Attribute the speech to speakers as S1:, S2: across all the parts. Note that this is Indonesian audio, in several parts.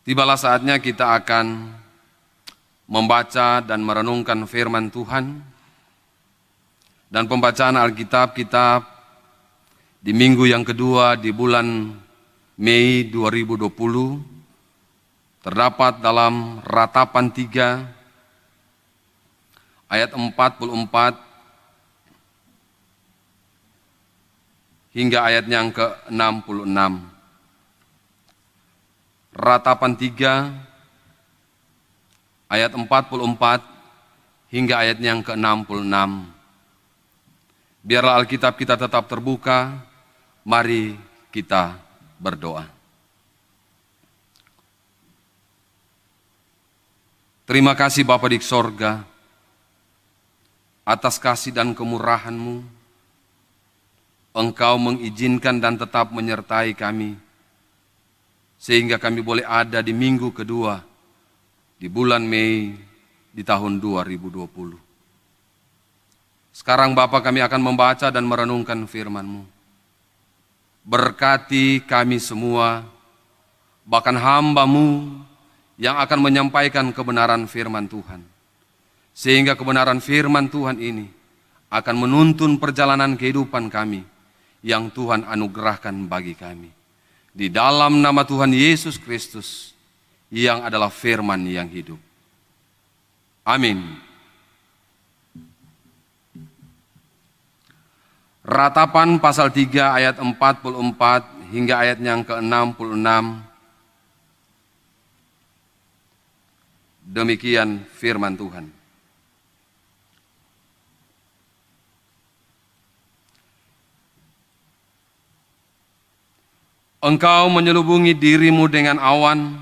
S1: Tibalah saatnya kita akan membaca dan merenungkan firman Tuhan. Dan pembacaan Alkitab kita di minggu yang kedua di bulan Mei 2020 terdapat dalam Ratapan 3 ayat 44 hingga ayat yang ke-66. Ratapan 3 ayat 44 hingga ayat yang ke-66. Biarlah Alkitab kita tetap terbuka, mari kita berdoa. Terima kasih Bapa di sorga, atas kasih dan kemurahan-Mu. Engkau mengizinkan dan tetap menyertai kami, sehingga kami boleh ada di minggu kedua di bulan Mei di tahun 2020. Sekarang Bapa, kami akan membaca dan merenungkan firman-Mu. Berkati kami semua, bahkan hamba-Mu yang akan menyampaikan kebenaran firman Tuhan. Sehingga kebenaran firman Tuhan ini akan menuntun perjalanan kehidupan kami yang Tuhan anugerahkan bagi kami. Di dalam nama Tuhan Yesus Kristus yang adalah firman yang hidup. Amin. Ratapan pasal 3 ayat 44 hingga ayat yang ke-66. Demikian firman Tuhan. Engkau menyelubungi dirimu dengan awan,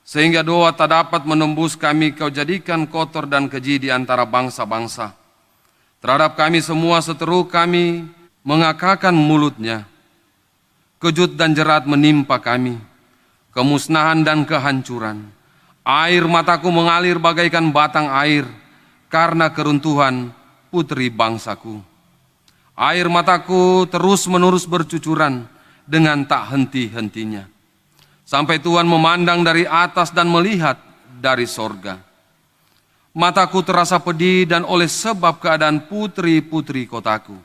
S1: sehingga doa tak dapat menembus kami. Kau jadikan kotor dan keji di antara bangsa-bangsa. Terhadap kami semua seteru kami mengakakan mulutnya. Kejut dan jerat menimpa kami, kemusnahan dan kehancuran. Air mataku mengalir bagaikan batang air, karena keruntuhan putri bangsaku. Air mataku terus-menerus bercucuran, dengan tak henti-hentinya. Sampai Tuhan memandang dari atas dan melihat dari sorga. Mataku terasa pedih dan oleh sebab keadaan putri-putri kotaku.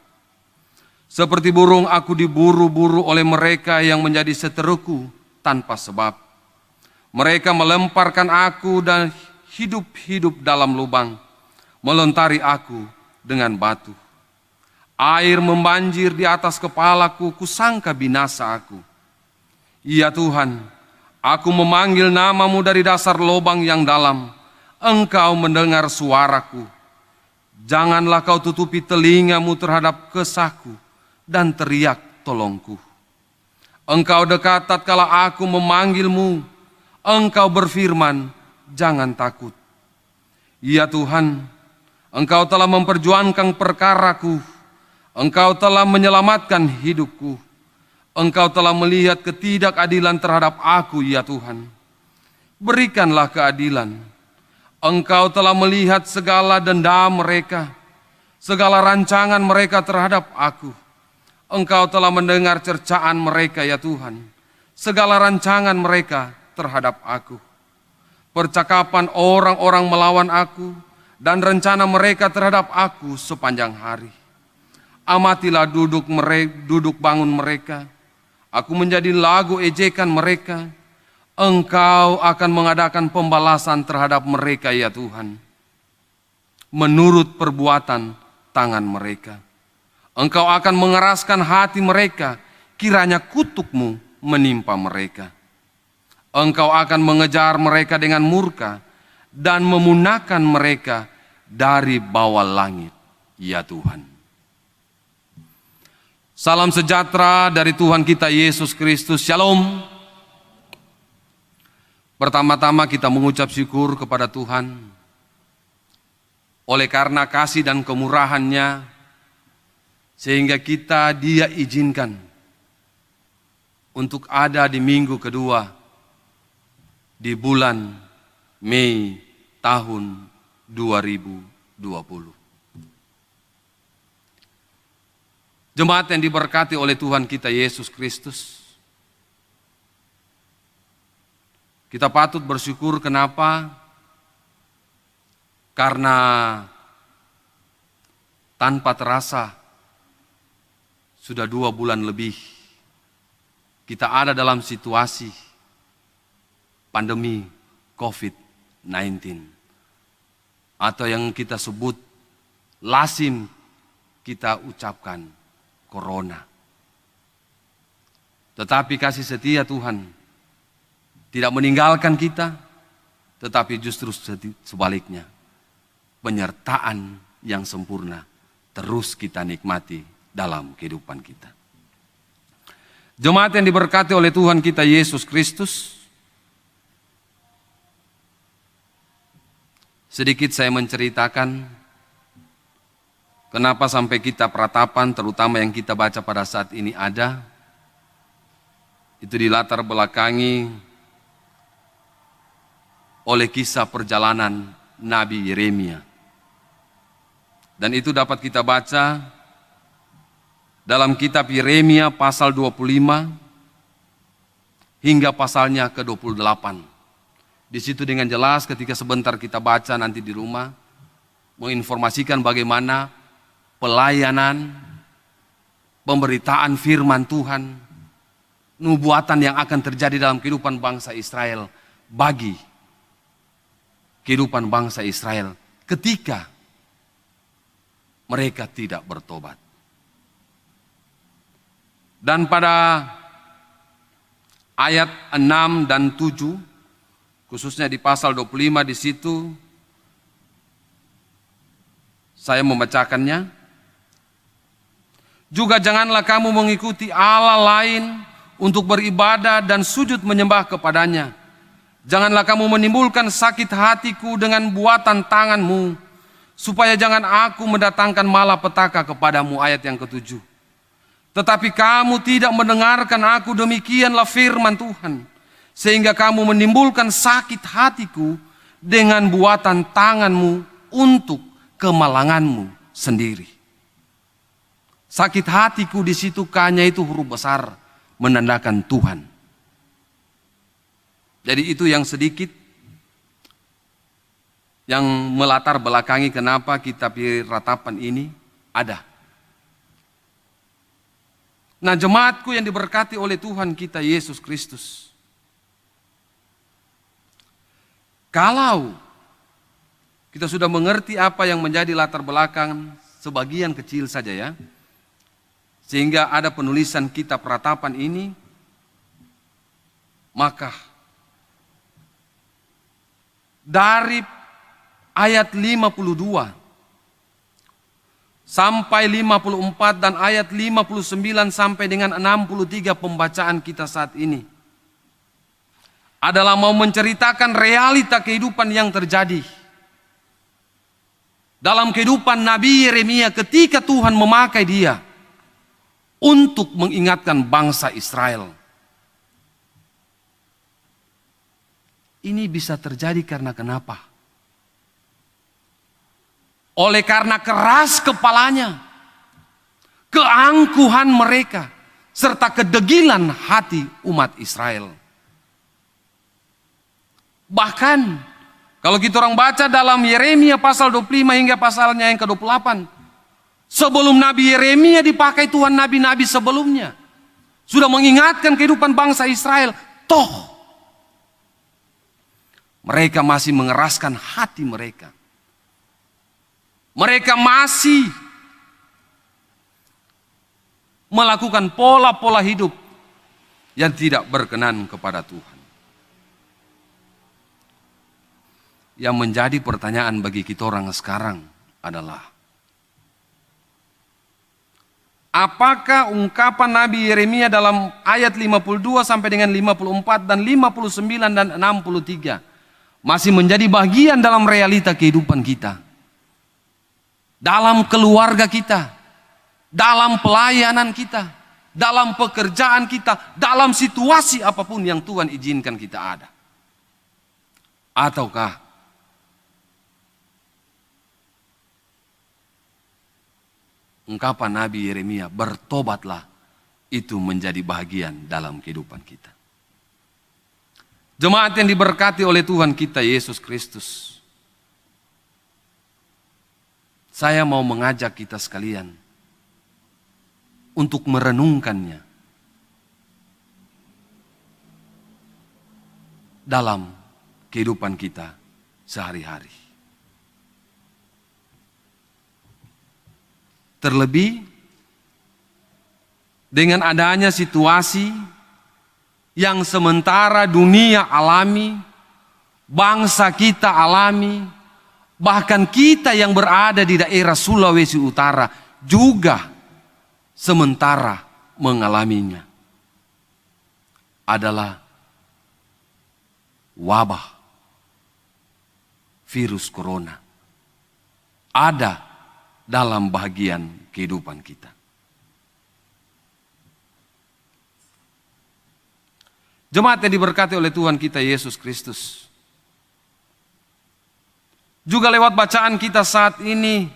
S1: Seperti burung aku diburu-buru oleh mereka yang menjadi seteruku tanpa sebab. Mereka melemparkan aku dan hidup-hidup dalam lubang, melontari aku dengan batu. Air membanjir di atas kepalaku, kusangka binasa aku. Ya Tuhan, aku memanggil nama-Mu dari dasar lubang yang dalam. Engkau mendengar suaraku. Janganlah Kau tutupi telinga-Mu terhadap kesahku dan teriak tolongku. Engkau dekat tatkala aku memanggil-Mu. Engkau berfirman, jangan takut. Ya Tuhan, Engkau telah memperjuangkan perkaraku. Engkau telah menyelamatkan hidupku. Engkau telah melihat ketidakadilan terhadap aku, ya Tuhan. Berikanlah keadilan. Engkau telah melihat segala dendam mereka, segala rancangan mereka terhadap aku. Engkau telah mendengar cercaan mereka, ya Tuhan, segala rancangan mereka terhadap aku. Percakapan orang-orang melawan aku dan rencana mereka terhadap aku sepanjang hari. Amatilah duduk bangun mereka. Aku menjadi lagu ejekan mereka. Engkau akan mengadakan pembalasan terhadap mereka, ya Tuhan, menurut perbuatan tangan mereka. Engkau akan mengeraskan hati mereka, kiranya kutuk-Mu menimpa mereka. Engkau akan mengejar mereka dengan murka dan memunahkan mereka dari bawah langit, ya Tuhan. Salam sejahtera dari Tuhan kita Yesus Kristus. Shalom. Pertama-tama kita mengucap syukur kepada Tuhan. Oleh karena kasih dan kemurahan-Nya, sehingga Dia izinkan untuk ada di minggu kedua di bulan Mei tahun 2020. Jemaat yang diberkati oleh Tuhan kita Yesus Kristus, Kita patut bersyukur, kenapa? Karena tanpa terasa sudah 2 bulan lebih kita ada dalam situasi pandemi COVID-19 atau yang kita sebut lazim kita ucapkan corona. Tetapi kasih setia Tuhan tidak meninggalkan kita, tetapi justru sebaliknya, penyertaan yang sempurna terus kita nikmati dalam kehidupan kita. Jemaat yang diberkati oleh Tuhan kita Yesus Kristus, sedikit saya menceritakan kenapa sampai kita peratapan, terutama yang kita baca pada saat ini ada. Itu dilatar belakangi oleh kisah perjalanan Nabi Yeremia. Dan itu dapat kita baca dalam kitab Yeremia pasal 25 hingga pasalnya ke-28. Di situ dengan jelas ketika sebentar kita baca nanti di rumah, menginformasikan bagaimana pelayanan, pemberitaan firman Tuhan, nubuatan yang akan terjadi dalam kehidupan bangsa Israel bagi kehidupan bangsa Israel ketika mereka tidak bertobat. Dan pada ayat 6 dan 7, khususnya di pasal 25 di situ, saya membacakannya. Juga janganlah kamu mengikuti Allah lain untuk beribadah dan sujud menyembah kepadanya. Janganlah kamu menimbulkan sakit hatiku dengan buatan tanganmu, supaya jangan aku mendatangkan malapetaka kepadamu. Ayat yang ke-7. Tetapi kamu tidak mendengarkan aku, demikianlah firman Tuhan, sehingga kamu menimbulkan sakit hatiku dengan buatan tanganmu untuk kemalanganmu sendiri. Sakit hatiku di situ K-nya itu huruf besar, menandakan Tuhan. Jadi itu yang sedikit yang melatar belakangi kenapa kitab ratapan ini ada. Nah, jemaatku yang diberkati oleh Tuhan kita Yesus Kristus, kalau kita sudah mengerti apa yang menjadi latar belakang, sebagian kecil saja ya, sehingga ada penulisan kitab ratapan ini, maka dari ayat 52 sampai 54 dan ayat 59 sampai dengan 63 pembacaan kita saat ini adalah mau menceritakan realita kehidupan yang terjadi dalam kehidupan Nabi Yeremia ketika Tuhan memakai dia untuk mengingatkan bangsa Israel. Ini bisa terjadi karena kenapa? Oleh karena keras kepalanya, keangkuhan mereka, serta kedegilan hati umat Israel. Bahkan kalau kita orang baca dalam Yeremia pasal 25 hingga pasalnya yang ke-28, sebelum Nabi Yeremia dipakai Tuhan, nabi-nabi sebelumnya sudah mengingatkan kehidupan bangsa Israel. Toh mereka masih mengeraskan hati mereka. Mereka masih melakukan pola-pola hidup yang tidak berkenan kepada Tuhan. Yang menjadi pertanyaan bagi kita orang sekarang adalah, apakah ungkapan Nabi Yeremia dalam ayat 52 sampai dengan 54 dan 59 dan 63 masih menjadi bagian dalam realita kehidupan kita? Dalam keluarga kita, dalam pelayanan kita, dalam pekerjaan kita, dalam situasi apapun yang Tuhan izinkan kita ada. Ataukah ungkapan Nabi Yeremia, bertobatlah, itu menjadi bagian dalam kehidupan kita? Jemaat yang diberkati oleh Tuhan kita Yesus Kristus. Saya mau mengajak kita sekalian untuk merenungkannya dalam kehidupan kita sehari-hari. Terlebih dengan adanya situasi yang sementara dunia alami, bangsa kita alami, bahkan kita yang berada di daerah Sulawesi Utara juga sementara mengalaminya, adalah wabah virus corona ada dalam bagian kehidupan kita. Jemaat yang diberkati oleh Tuhan kita Yesus Kristus. Juga lewat bacaan kita saat ini,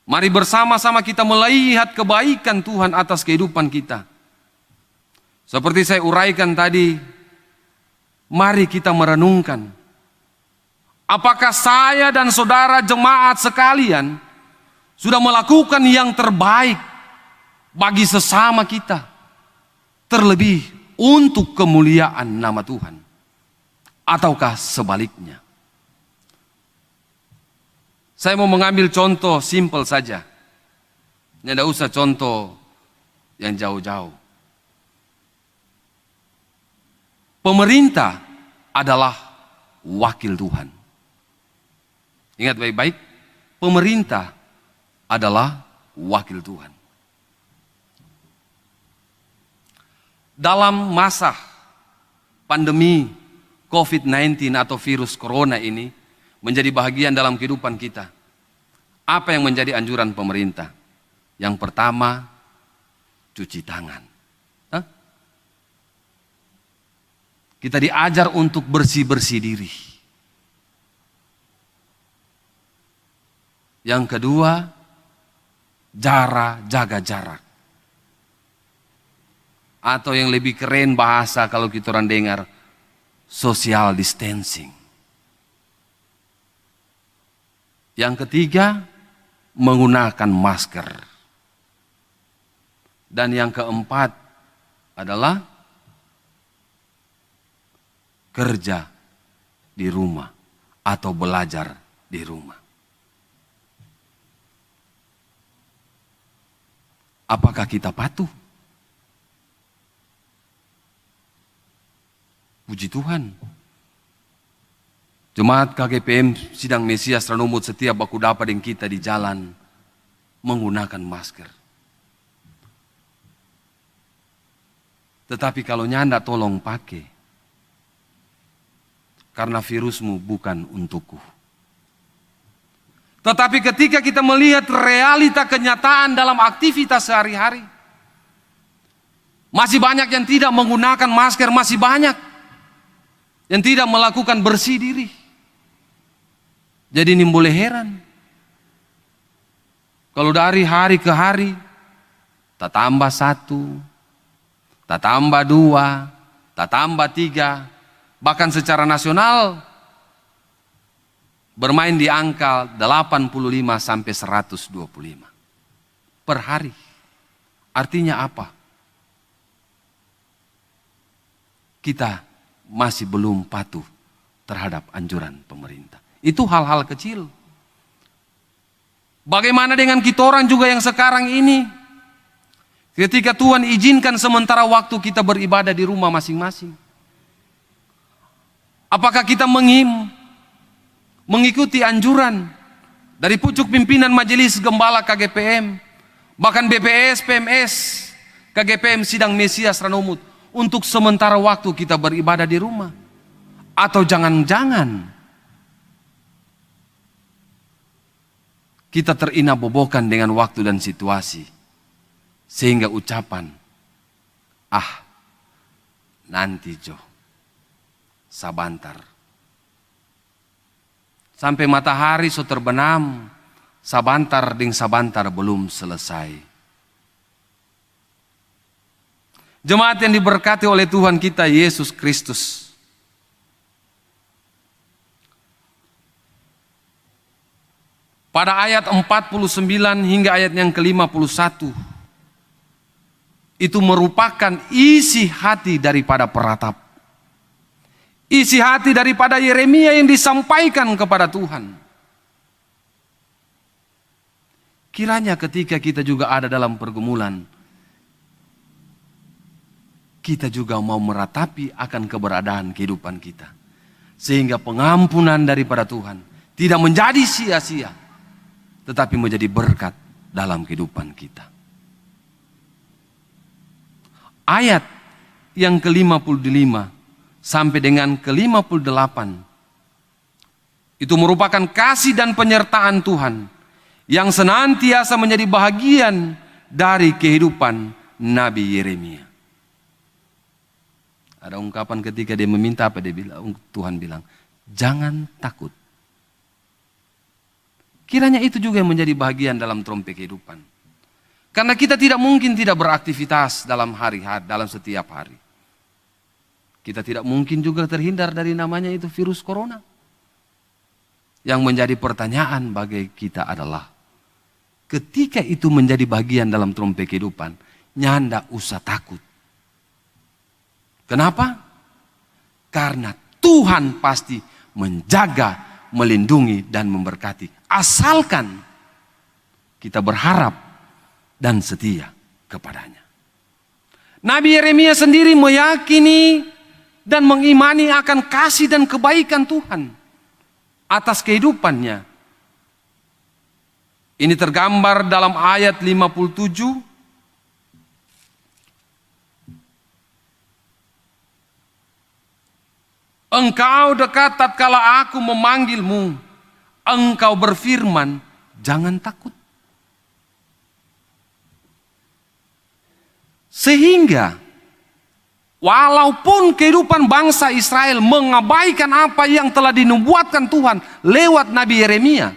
S1: mari bersama-sama kita melihat kebaikan Tuhan atas kehidupan kita. Seperti saya uraikan tadi, mari kita merenungkan, apakah saya dan saudara jemaat sekalian sudah melakukan yang terbaik bagi sesama kita, terlebih untuk kemuliaan nama Tuhan, ataukah sebaliknya? Saya mau mengambil contoh simpel saja. Tidak usah contoh yang jauh-jauh. Pemerintah adalah wakil Tuhan. Ingat baik-baik, pemerintah adalah wakil Tuhan. Dalam masa pandemi COVID-19 atau virus corona ini menjadi bahagian dalam kehidupan kita, apa yang menjadi anjuran pemerintah? Yang pertama, cuci tangan. Kita diajar untuk bersih-bersih diri. Yang kedua, jaga jarak. Atau yang lebih keren bahasa kalau kita orang dengar, social distancing. Yang ketiga, menggunakan masker. Dan yang keempat adalah kerja di rumah atau belajar di rumah. Apakah kita patuh? Puji Tuhan. Jemaat KGPM Sidang Mesias Ranumut setiap baku dapat dengan kita di jalan menggunakan masker. Tetapi kalau nyanda tolong pakai, karena virusmu bukan untukku. Tetapi ketika kita melihat realita kenyataan dalam aktivitas sehari-hari, masih banyak yang tidak menggunakan masker, masih banyak yang tidak melakukan bersih diri. Jadi ini boleh heran. Kalau dari hari ke hari, tak tambah satu, tak tambah dua, tak tambah tiga, bahkan secara nasional bermain di angka 85 sampai 125 per hari. Artinya apa? Kita masih belum patuh terhadap anjuran pemerintah. Itu hal-hal kecil. Bagaimana dengan kita orang juga yang sekarang ini? Ketika Tuhan izinkan sementara waktu kita beribadah di rumah masing-masing, apakah kita mengikuti anjuran dari pucuk pimpinan Majelis Gembala KGPM, bahkan BPS, PMS, KGPM Sidang Mesias Ranumut, untuk sementara waktu kita beribadah di rumah? Atau jangan-jangan kita terinabobokan dengan waktu dan situasi, sehingga ucapan, nanti Jo, sabantar. Sampai matahari so terbenam, sabantar belum selesai. Jemaat yang diberkati oleh Tuhan kita Yesus Kristus. Pada ayat 49 hingga ayat yang ke-51, itu merupakan isi hati daripada peratap. Isi hati daripada Yeremia yang disampaikan kepada Tuhan. Kiranya ketika kita juga ada dalam pergumulan, kita juga mau meratapi akan keberadaan kehidupan kita. Sehingga pengampunan daripada Tuhan tidak menjadi sia-sia, tetapi menjadi berkat dalam kehidupan kita. Ayat yang ke-55 sampai dengan ke-58 itu merupakan kasih dan penyertaan Tuhan yang senantiasa menjadi bahagian dari kehidupan Nabi Yeremia. Ada ungkapan ketika dia meminta apa, dia bilang, Tuhan bilang, jangan takut. Kiranya itu juga yang menjadi bahagian dalam trompet kehidupan. Karena kita tidak mungkin tidak beraktivitas dalam hari-hari, dalam setiap hari. Kita tidak mungkin juga terhindar dari namanya itu virus corona. Yang menjadi pertanyaan bagi kita adalah, ketika itu menjadi bagian dalam trompet kehidupan, nyanda usah takut. Kenapa? Karena Tuhan pasti menjaga, melindungi dan memberkati. Asalkan kita berharap dan setia kepadanya. Nabi Yeremia sendiri meyakini dan mengimani akan kasih dan kebaikan Tuhan atas kehidupannya. Ini tergambar dalam ayat 57. Engkau dekat tatkala aku memanggilmu, engkau berfirman, jangan takut. Sehingga walaupun kehidupan bangsa Israel mengabaikan apa yang telah dinubuatkan Tuhan lewat Nabi Yeremia,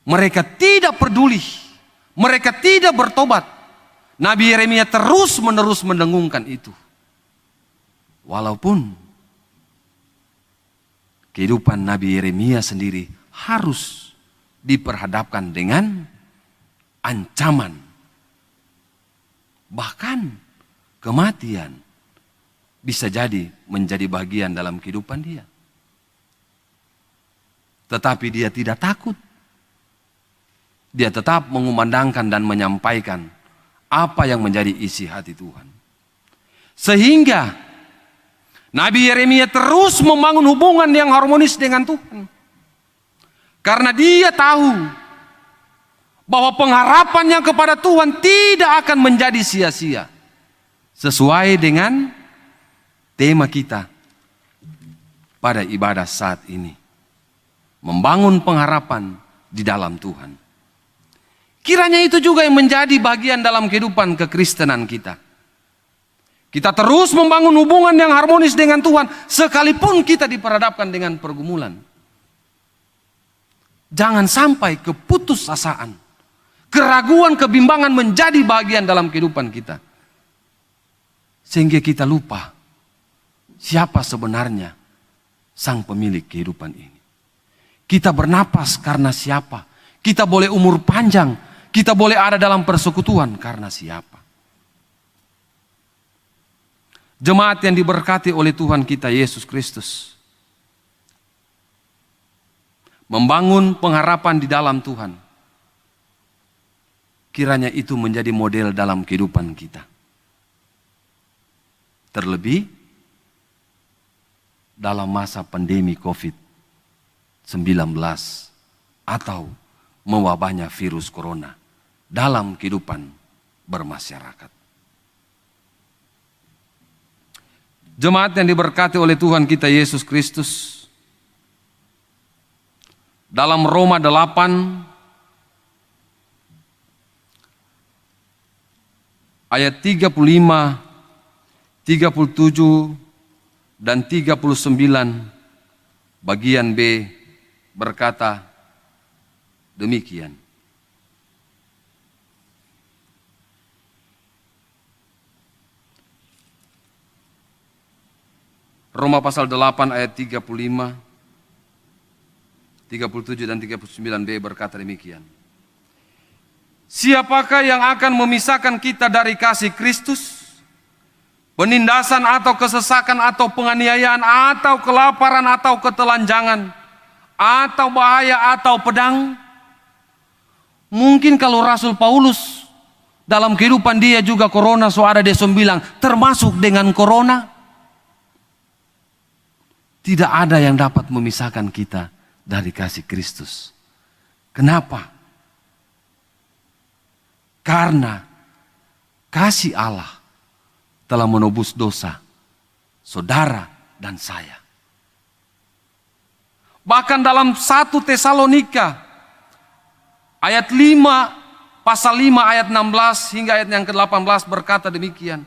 S1: mereka tidak peduli, mereka tidak bertobat. Nabi Yeremia terus-menerus mendengungkan itu. Walaupun kehidupan Nabi Yeremia sendiri harus diperhadapkan dengan ancaman, bahkan kematian bisa jadi menjadi bagian dalam kehidupan dia. Tetapi dia tidak takut. Dia tetap mengumandangkan dan menyampaikan apa yang menjadi isi hati Tuhan. Sehingga Nabi Yeremia terus membangun hubungan yang harmonis dengan Tuhan. Karena dia tahu bahwa pengharapannya kepada Tuhan tidak akan menjadi sia-sia. Sesuai dengan tema kita pada ibadah saat ini. Membangun pengharapan di dalam Tuhan. Kiranya itu juga yang menjadi bagian dalam kehidupan kekristenan kita. Kita terus membangun hubungan yang harmonis dengan Tuhan sekalipun kita diperhadapkan dengan pergumulan. Jangan sampai keputusasaan, keraguan, kebimbangan menjadi bagian dalam kehidupan kita. Sehingga kita lupa siapa sebenarnya sang pemilik kehidupan ini. Kita bernapas karena siapa? Kita boleh umur panjang, kita boleh ada dalam persekutuan karena siapa? Jemaat yang diberkati oleh Tuhan kita Yesus Kristus. Membangun pengharapan di dalam Tuhan. Kiranya itu menjadi model dalam kehidupan kita. Terlebih dalam masa pandemi COVID-19 atau mewabahnya virus corona dalam kehidupan bermasyarakat. Jemaat yang diberkati oleh Tuhan kita Yesus Kristus. Dalam Roma 8 ayat 35, 37 dan 39 bagian B berkata demikian. Roma pasal 8 ayat 35, 37 dan 39b berkata demikian. Siapakah yang akan memisahkan kita dari kasih Kristus? Penindasan atau kesesakan atau penganiayaan atau kelaparan atau ketelanjangan atau bahaya atau pedang? Mungkin kalau Rasul Paulus dalam kehidupan dia juga corona, saudara, dia bilang termasuk dengan corona. Tidak ada yang dapat memisahkan kita dari kasih Kristus. Kenapa? Karena kasih Allah telah menebus dosa saudara dan saya. Bahkan dalam 1 Tesalonika ayat 5, pasal 5 ayat 16 hingga ayat yang ke-18 berkata demikian.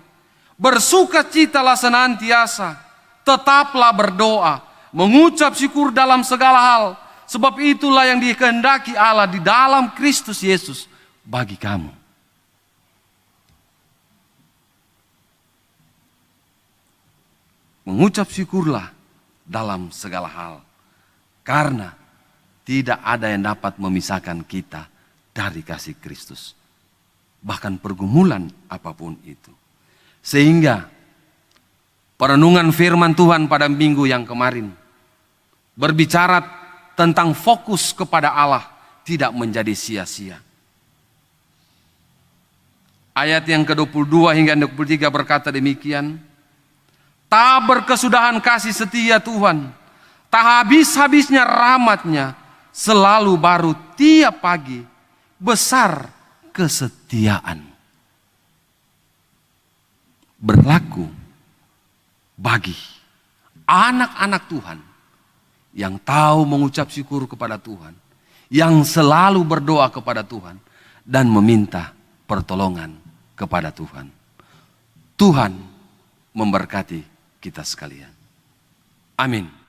S1: Bersukacitalah senantiasa, tetaplah berdoa, mengucap syukur dalam segala hal, sebab itulah yang dikehendaki Allah di dalam Kristus Yesus bagi kamu. Mengucap syukurlah dalam segala hal, karena tidak ada yang dapat memisahkan kita dari kasih Kristus. Bahkan pergumulan apapun itu. Sehingga perenungan firman Tuhan pada minggu yang kemarin berbicara tentang fokus kepada Allah tidak menjadi sia-sia. Ayat yang ke-22 hingga 23 berkata demikian. Tak berkesudahan kasih setia Tuhan, tak habis-habisnya rahmat-Nya, selalu baru tiap pagi, besar kesetiaan. Berlaku bagi anak-anak Tuhan yang tahu mengucap syukur kepada Tuhan, yang selalu berdoa kepada Tuhan dan meminta pertolongan kepada Tuhan. Tuhan memberkati kita sekalian. Amin.